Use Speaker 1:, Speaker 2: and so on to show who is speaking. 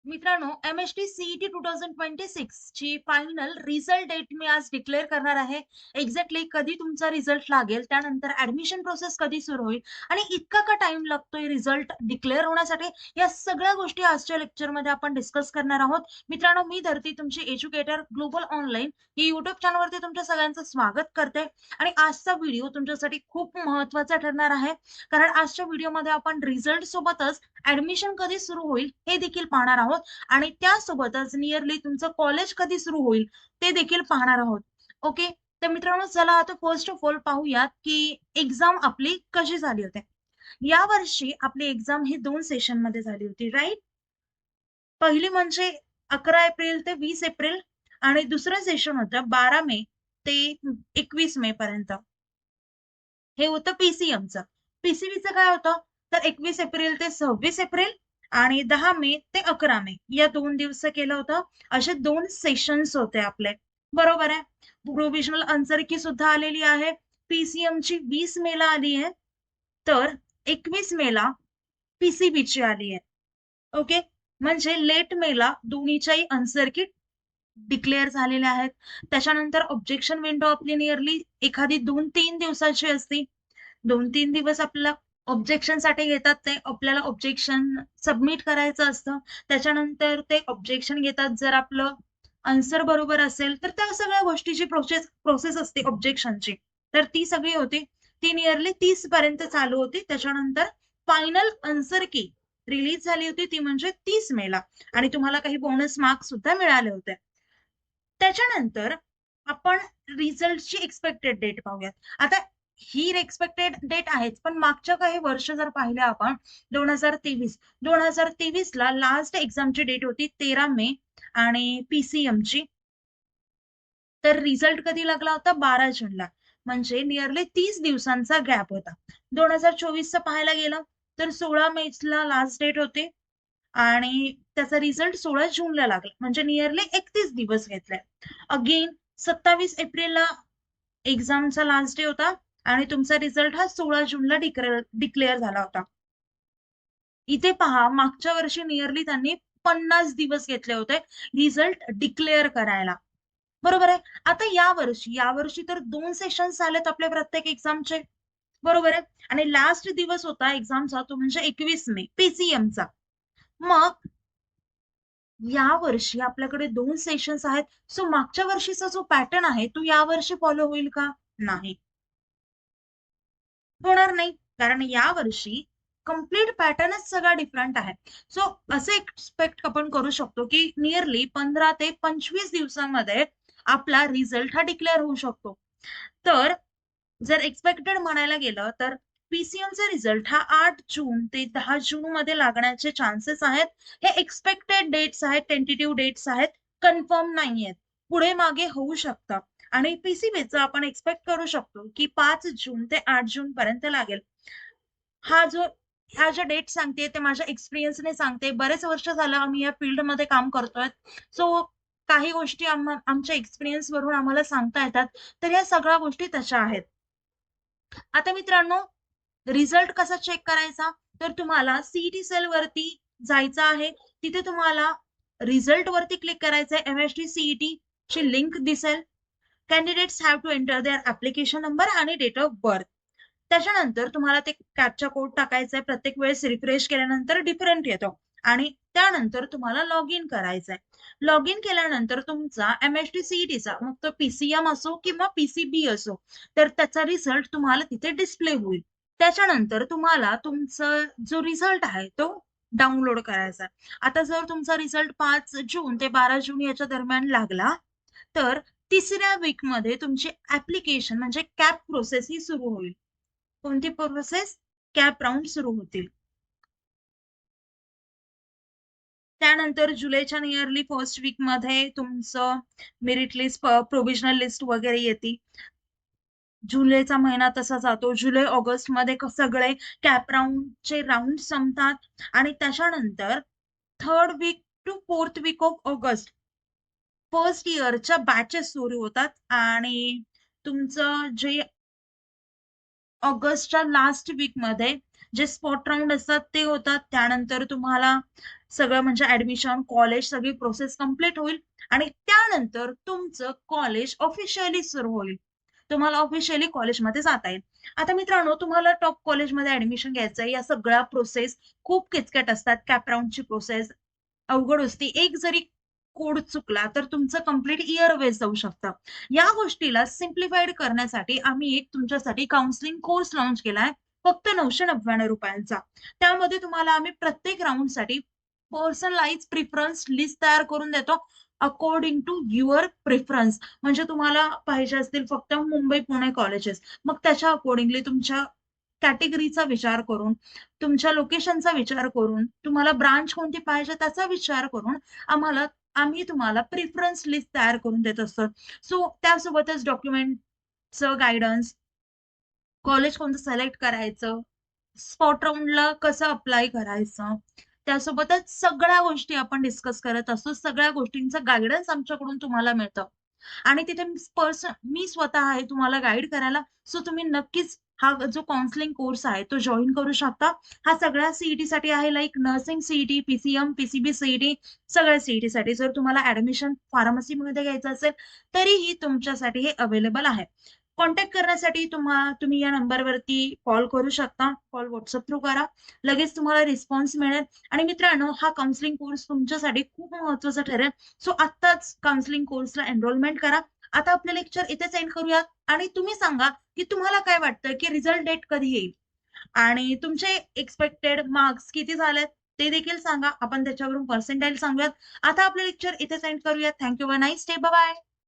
Speaker 1: मित्रांनो, M-S-T CET 2026 ची final result date मी आज डिक्लेअर करणार आहे. एक्झॅक्टली कधी तुमचा रिझल्ट लागेल, त्यानंतर ॲडमिशन प्रोसेस कधी सुरू होईल आणि इतका का टाईम लागतोय रिझल्ट डिक्लेअर होण्यासाठी, या सगळ्या गोष्टी आजच्या लेक्चरमध्ये आपण डिस्कस करणार आहोत. मित्रांनो, मी धरती तुमची एज्युकेटर ग्लोबल ऑनलाईन ही YouTube चॅनलवरती तुमच्या सगळ्यांचं स्वागत करते आणि आजचा व्हिडिओ तुमच्यासाठी खूप महत्त्वाचा ठरणार आहे. कारण आजच्या व्हिडिओमध्ये आपण रिझल्ट सोबतच ॲडमिशन कधी सुरू होईल हे देखील पाहणार आहोत आणि त्यासोबतच नियरली तुमचं कॉलेज कधी सुरू होईल ते देखील पाहणार आहोत. ओके. तर मित्रांनो, चला आता फर्स्ट ऑफ ऑल पाहूयात की एक्झाम आपली कशी झाली होती. यावर्षी आपली एक्झाम ही 2 सेशनमध्ये झाली होती, राइट? पहिली म्हणजे 11 एप्रिल ते 20 एप्रिल आणि दुसरं सेशन होतं 12 मे ते 21 मे पर्यंत. हे होतं पीसीएमचं. पीसीबीचं काय होतं? तर 21 एप्रिल ते 26 एप्रिल आणि 10 मे ते 11 मे या 2 दिवस केलं होतं. असे 2 सेशन्स होते आपले. बरोबर आहे. प्रोव्हिजनल आन्सर की सुद्धा आलेली आहे. पीसीएमची 20 मेला आली आहे. तर 21 मेला पीसीबीची आली आहे. ओके. म्हणजे लेट मेला दोन्हीच्याही आन्सर की डिक्लेअर झालेल्या आहेत. त्याच्यानंतर ऑब्जेक्शन विंडो आपली नियरली एखादी 2-3 दिवसाची असते. 2-3 दिवस आपल्याला ऑब्जेक्शनसाठी घेतात. ते आपल्याला ऑब्जेक्शन सबमिट करायचं असतं. त्याच्यानंतर ते ऑब्जेक्शन घेतात. जर आपलं आन्सर बरोबर असेल, तर त्या सगळ्या गोष्टीची प्रोसेस असते ऑब्जेक्शनची. तर ती सगळी होती. ती नियरली 30 पर्यंत चालू होती. त्याच्यानंतर फायनल आन्सर की रिलीज झाली होती ती म्हणजे 30 मेला आणि तुम्हाला काही बोनस मार्क्स सुद्धा मिळाले होते. त्याच्यानंतर आपण रिझल्टची एक्सपेक्टेड डेट पाहूयात. आता ही एक्सपेक्टेड डेट आहेच, पण मागच्या काही वर्ष जर पाहिलं आपण 2023 ला लास्ट एक्झामची डेट होती 13 मे आणि पीसीएमची. तर रिझल्ट कधी लागला होता? 12 जूनला. म्हणजे नियरली 30 दिवसांचा गॅप होता. 2024चं पाहायला गेलं तर 16 मेला लास्ट डेट होती आणि त्याचा रिझल्ट 16 जूनला लागला. म्हणजे नियरली 31 दिवस घेतले. अगेन 27 एप्रिलला एक्झामचा लास्ट डे होता आणि तुमचा रिझल्ट हा 16 जूनला डिक्लेअर झाला होता. इथे पहा, मागच्या वर्षी नियरली त्यांनी 50 दिवस घेतले होते रिझल्ट डिक्लेअर करायला. बरोबर आहे. आता यावर्षी तर 2 सेशन्स झालेत आपल्या प्रत्येक एक्झामचे. बरोबर आहे. आणि लास्ट दिवस होता एक्झामचा तो म्हणजे 21 मे पीसीएमचा. मग यावर्षी आपल्याकडे 2 सेशन्स आहेत. सो मागच्या वर्षीचा जो पॅटर्न आहे तो यावर्षी फॉलो होईल का? नाही. होणार नाही. कारण यावर्षी कंप्लीट पॅटर्नच सगळा डिफरंट आहे. सो असं एक्सपेक्ट आपण करू शकतो की नियरली 15 ते 25 दिवसांमध्ये आपला रिझल्ट हा डिक्लेअर होऊ शकतो. तर जर एक्सपेक्टेड म्हणायला गेलं तर पीसीएमचा रिझल्ट हा 8 जून ते 10 जून मध्ये लागण्याचे चान्सेस आहेत. हे एक्सपेक्टेड डेट्स आहेत, टेंटेटिव्ह डेट्स आहेत, कन्फर्म नाही आहेत. पुढे मागे होऊ शकतं आणि पीसीबीचं आपण एक्सपेक्ट करू शकतो की 5 जून ते 8 जून पर्यंत लागेल. ह्या ज्या डेट सांगते ते माझ्या एक्सपिरियन्सने सांगते. बरेच वर्ष झालं आम्ही या फील्डमध्ये काम करतोय. सो काही गोष्टी आमच्या एक्सपिरियन्स वरून आम्हाला सांगता येतात. तर या सगळ्या गोष्टी तशा आहेत. आता मित्रांनो, रिझल्ट कसा चेक करायचा? तर तुम्हाला सीईटी सेल वरती जायचं आहे. तिथे तुम्हाला रिझल्ट वरती क्लिक करायचंय. एमएसटी सीईटी ची लिंक दिसेल. Candidates have to enter their application number आणि डेट ऑफ बर्थ. त्याच्यानंतर तुम्हाला ते कॅप्चा कोड टाकायचा आहे. प्रत्येक वेळेस रिफ्रेश केल्यानंतर डिफरंट येतो आणि त्यानंतर तुम्हाला लॉग इन करायचंय. लॉग इन केल्यानंतर तुमचा एमएसटी सीईटीचा मग तो पीसीएम असो किंवा पीसीबी असो, तर त्याचा रिझल्ट तुम्हाला तिथे डिस्प्ले होईल. त्याच्यानंतर तुम्हाला तुमचा जो रिझल्ट आहे तो डाउनलोड करायचा. आता जर तुमचा रिझल्ट 5 जून ते 12 जून याच्या दरम्यान लागला, तर तिसऱ्या वीकमध्ये तुमची ऍप्लिकेशन म्हणजे कॅप प्रोसेस ही सुरू होईल. कोणती प्रोसेस? कॅप राउंड सुरू होतील. त्यानंतर जुलैच्या नियरली फर्स्ट वीक मध्ये तुमचं मेरिट लिस्ट, प्रोव्हिजनल लिस्ट वगैरे येते. जुलैचा महिना तसा जातो. जुलै ऑगस्ट मध्ये सगळे कॅप राउंडचे राउंड संपतात आणि त्याच्यानंतर 3rd week to 4th week of August first इयरच्या बॅचेस सुरू होतात आणि तुमचं जे ऑगस्टच्या लास्ट वीक मध्ये जे स्पॉट राउंड असतात ते होतात. त्यानंतर तुम्हाला सगळं म्हणजे ऍडमिशन, कॉलेज सगळी प्रोसेस कंप्लीट होईल आणि त्यानंतर तुमचं कॉलेज ऑफिशियली सुरू होईल. तुम्हाला ऑफिशियली कॉलेजमध्ये जाता येईल. आता मित्रांनो, तुम्हाला टॉप कॉलेजमध्ये ऍडमिशन घ्यायचंय, या सगळ्या प्रोसेस खूप किचकट असतात. कॅपराऊंडची प्रोसेस अवघड असते. एक जरी कोड चुकला तर तुमचं कंप्लीट इयर वेस्ट जाऊ शकतं. या गोष्टीला सिम्प्लिफाईड करण्यासाठी आम्ही एक तुमच्यासाठी काउन्सिलिंग कोर्स लॉन्च केलाय, फक्त ₹999. त्यामध्ये तुम्हाला आम्ही प्रत्येक राउंडसाठी पर्सनलाइज प्रिफरन्स लिस्ट तयार करून देतो, अकॉर्डिंग टू युअर प्रिफरन्स. म्हणजे तुम्हाला पाहिजे असतील फक्त मुंबई पुणे कॉलेजेस, मग त्याच्या अकॉर्डिंगली तुमच्या कॅटेगरीचा विचार करून, तुमच्या लोकेशनचा विचार करून, तुम्हाला ब्रांच कोणती पाहिजे त्याचा विचार करून आम्ही तुम्हाला प्रिफरन्स लिस्ट तयार करून देत असतो. सो त्यासोबतच डॉक्युमेंटचं गाईडन्स, कॉलेज कोणतं सिलेक्ट करायचं, स्पॉट राउंडला कसं अप्लाय करायचं, त्यासोबतच सगळ्या गोष्टी आपण डिस्कस करत असतो. सगळ्या गोष्टींचं गाईडन्स आमच्याकडून तुम्हाला मिळतं आणि तिथे मी स्वतः आहे तुम्हाला गाईड करायला. सो तुम्ही नक्कीच हा जो काउन्सिलिंग कोर्स आहे तो जॉईन करू शकता. हा सगळ्या सीईटी साठी आहे, like nursing CET, PCM, PCB CET, सगळ्या सीईटी साठी. जर तुम्हाला ऍडमिशन फार्मसीमध्ये घ्यायचं असेल तरीही तुमच्यासाठी हे अवेलेबल आहे. कॉन्टॅक्ट करण्यासाठी तुम्ही या नंबरवरती कॉल करू शकता. कॉल व्हॉट्सअप थ्रू करा, लगेच तुम्हाला रिस्पॉन्स मिळेल. आणि मित्रांनो, हा काउन्सिलिंग कोर्स तुमच्यासाठी खूप महत्वाचा ठरेल. सो आत्ताच काउन्सिलिंग कोर्सला एनरोलमेंट करा. आता आपले लेक्चर इथे सेंड करूयात आणि तुम्ही सांगा की तुम्हाला काय वाटतं की रिझल्ट डेट कधी येईल आणि तुमचे एक्सपेक्टेड मार्क्स किती झालेत ते देखील सांगा. आपण त्याच्यावरून पर्सेंटाईल सांगूयात. आता आपले लेक्चर इथे सेंड करूयात. Thank you, nice day, bye.